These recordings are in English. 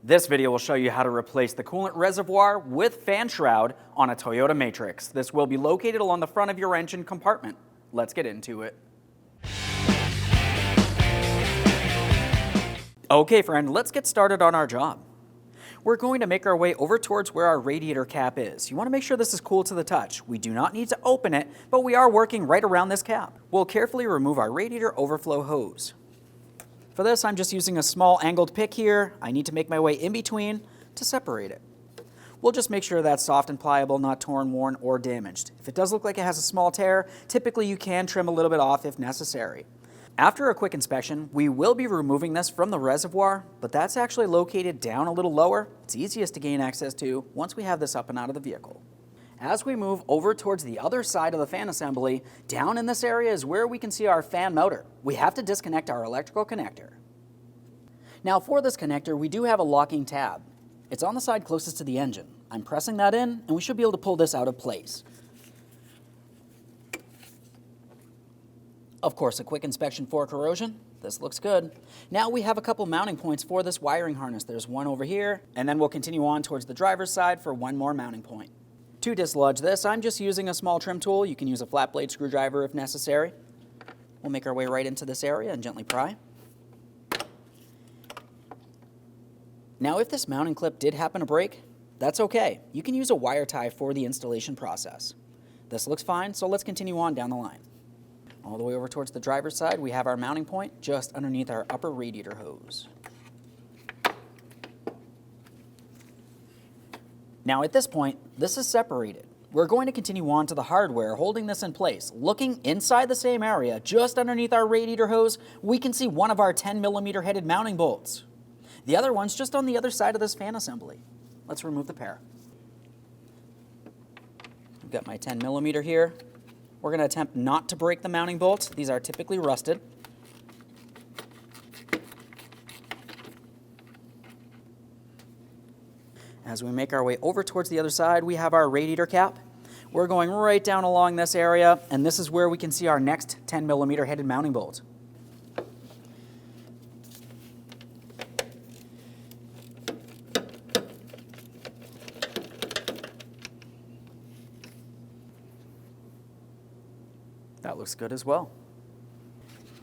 This video will show you how to replace the coolant reservoir with fan shroud on a Toyota Matrix. This will be located along the front of your engine compartment. Let's get into it. Okay friend, let's get started on our job. We're going to make our way over towards where our radiator cap is. You want to make sure this is cool to the touch. We do not need to open it, but we are working right around this cap. We'll carefully remove our radiator overflow hose. For this, I'm just using a small angled pick here. I need to make my way in between to separate it. We'll just make sure that's soft and pliable, not torn, worn, or damaged. If it does look like it has a small tear, typically you can trim a little bit off if necessary. After a quick inspection, we will be removing this from the reservoir, but that's actually located down a little lower. It's easiest to gain access to once we have this up and out of the vehicle. As we move over towards the other side of the fan assembly, down in this area is where we can see our fan motor. We have to disconnect our electrical connector. Now for this connector, we do have a locking tab. It's on the side closest to the engine. I'm pressing that in, and we should be able to pull this out of place. Of course, a quick inspection for corrosion. This looks good. Now we have a couple mounting points for this wiring harness. There's one over here, and then we'll continue on towards the driver's side for one more mounting point. To dislodge this, I'm just using a small trim tool. You can use a flat blade screwdriver if necessary. We'll make our way right into this area and gently pry. Now if this mounting clip did happen to break, that's okay. You can use a wire tie for the installation process. This looks fine, so let's continue on down the line. All the way over towards the driver's side, we have our mounting point just underneath our upper radiator hose. Now at this point, this is separated. We're going to continue on to the hardware holding this in place. Looking inside the same area, just underneath our radiator hose, we can see one of our 10mm headed mounting bolts. The other one's just on the other side of this fan assembly. Let's remove the pair. I've got my 10mm here. We're going to attempt not to break the mounting bolts. These are typically rusted. As we make our way over towards the other side, we have our radiator cap. We're going right down along this area, and this is where we can see our next 10mm headed mounting bolt. That looks good as well.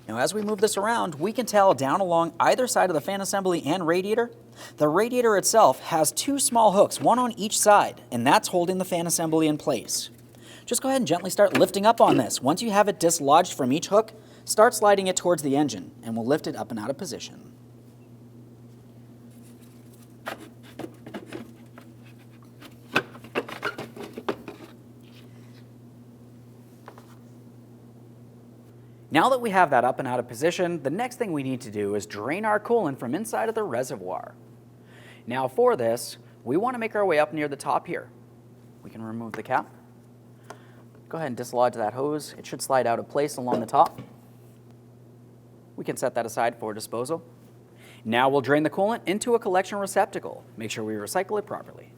Now as we move this around, we can tell down along either side of the fan assembly and radiator, the radiator itself has two small hooks, one on each side, and that's holding the fan assembly in place. Just go ahead and gently start lifting up on this. Once you have it dislodged from each hook, start sliding it towards the engine, and we'll lift it up and out of position. Now that we have that up and out of position, the next thing we need to do is drain our coolant from inside of the reservoir. Now for this, we want to make our way up near the top here. We can remove the cap. Go ahead and dislodge that hose. It should slide out of place along the top. We can set that aside for disposal. Now we'll drain the coolant into a collection receptacle. Make sure we recycle it properly.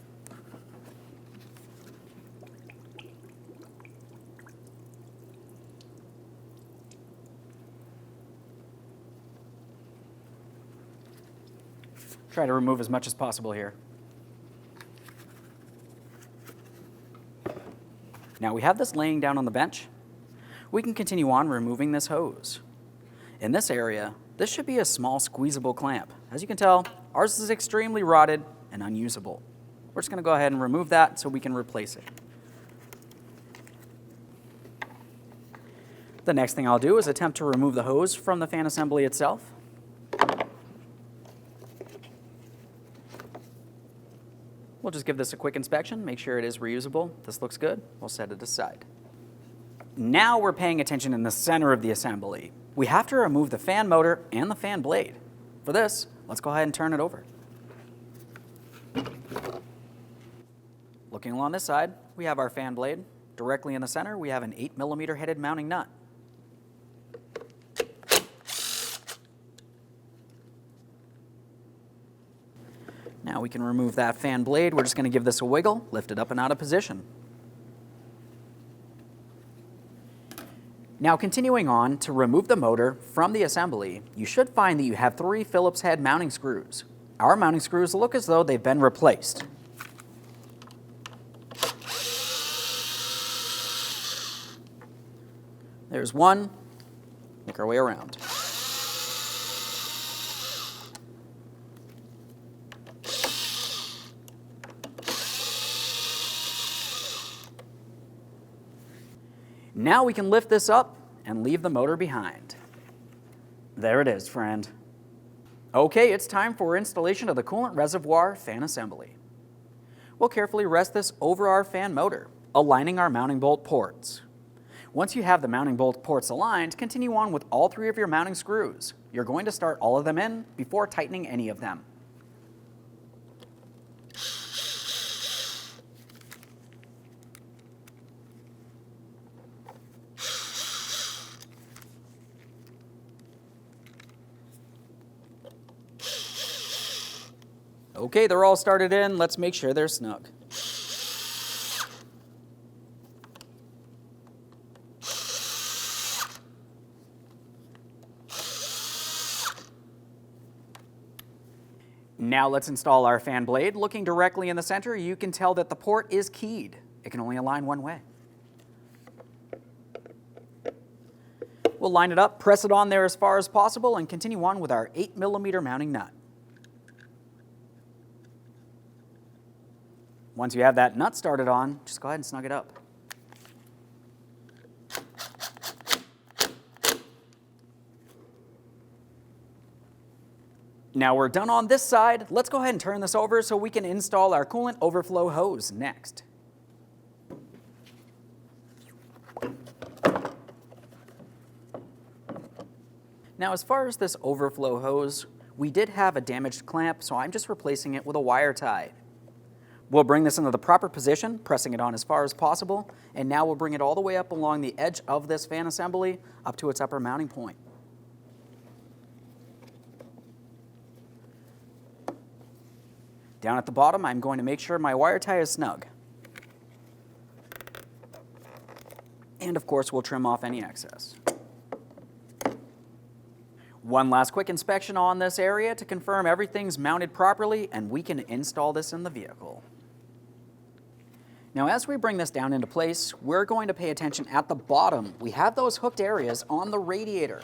Try to remove as much as possible here. Now we have this laying down on the bench. We can continue on removing this hose. In this area, this should be a small squeezable clamp. As you can tell, ours is extremely rotted and unusable. We're just going to go ahead and remove that so we can replace it. The next thing I'll do is attempt to remove the hose from the fan assembly itself. We'll just give this a quick inspection, make sure it is reusable. This looks good. We'll set it aside. Now we're paying attention in the center of the assembly. We have to remove the fan motor and the fan blade. For this, let's go ahead and turn it over. Looking along this side, we have our fan blade. Directly in the center, we have an 8mm headed mounting nut. Now we can remove that fan blade. We're just going to give this a wiggle, lift it up and out of position. Now continuing on, to remove the motor from the assembly, you should find that you have 3 Phillips head mounting screws. our mounting screws look as though they've been replaced. There's one. Make our way around. Now we can lift this up and leave the motor behind. There it is, friend. Okay, it's time for installation of the coolant reservoir fan assembly. We'll carefully rest this over our fan motor, aligning our mounting bolt ports. Once you have the mounting bolt ports aligned, continue on with all 3 of your mounting screws. You're going to start all of them in before tightening any of them. Okay, they're all started in. Let's make sure they're snug. Now let's install our fan blade. Looking directly in the center, you can tell that the port is keyed. It can only align one way. We'll line it up, press it on there as far as possible, and continue on with our 8mm mounting nut. Once you have that nut started on, just go ahead and snug it up. Now we're done on this side. Let's go ahead and turn this over so we can install our coolant overflow hose next. Now as far as this overflow hose, we did have a damaged clamp, so I'm just replacing it with a wire tie. We'll bring this into the proper position, pressing it on as far as possible, and now we'll bring it all the way up along the edge of this fan assembly up to its upper mounting point. Down at the bottom, I'm going to make sure my wire tie is snug. And of course, we'll trim off any excess. One last quick inspection on this area to confirm everything's mounted properly and we can install this in the vehicle. Now as we bring this down into place, we're going to pay attention at the bottom. We have those hooked areas on the radiator.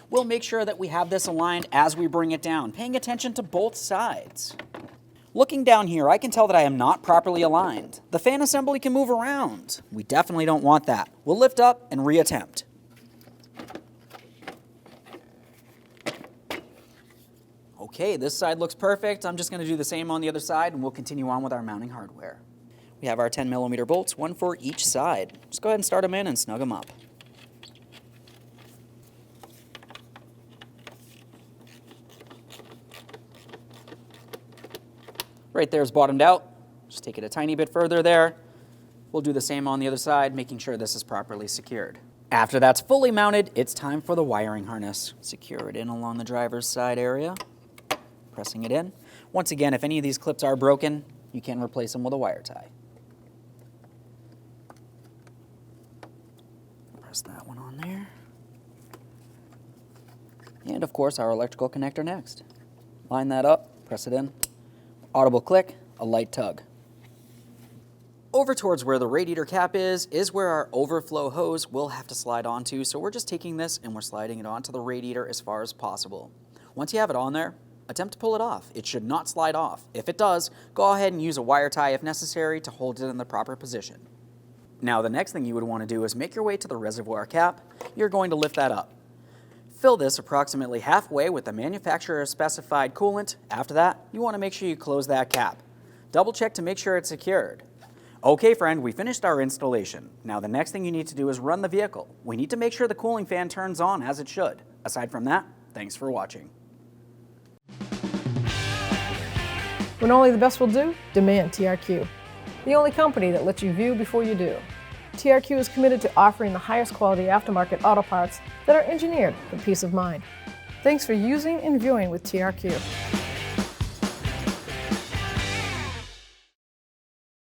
We'll make sure that we have this aligned as we bring it down, paying attention to both sides. Looking down here, I can tell that I am not properly aligned. The fan assembly can move around. We definitely don't want that. We'll lift up and reattempt. Okay, this side looks perfect. I'm just going to do the same on the other side and we'll continue on with our mounting hardware. We have our 10mm bolts, one for each side. Just go ahead and start them in and snug them up. Right there is bottomed out. Just take it a tiny bit further there. We'll do the same on the other side, making sure this is properly secured. After that's fully mounted, it's time for the wiring harness. Secure it in along the driver's side area, pressing it in. Once again, if any of these clips are broken, you can replace them with a wire tie. Press that one on there. And of course, our electrical connector next. Line that up, press it in. Audible click, a light tug. Over towards where the radiator cap is where our overflow hose will have to slide onto, so we're just taking this and we're sliding it onto the radiator as far as possible. Once you have it on there, attempt to pull it off. It should not slide off. If it does, go ahead and use a wire tie if necessary to hold it in the proper position. Now the next thing you would want to do is make your way to the reservoir cap. You're going to lift that up. Fill this approximately halfway with the manufacturer specified coolant. After that, you want to make sure you close that cap. Double check to make sure it's secured. Okay friend, we finished our installation. Now the next thing you need to do is run the vehicle. We need to make sure the cooling fan turns on as it should. Aside from that, thanks for watching. When only the best will do, demand TRQ. The only company that lets you view before you do. TRQ is committed to offering the highest quality aftermarket auto parts that are engineered for peace of mind. Thanks for using and viewing with TRQ.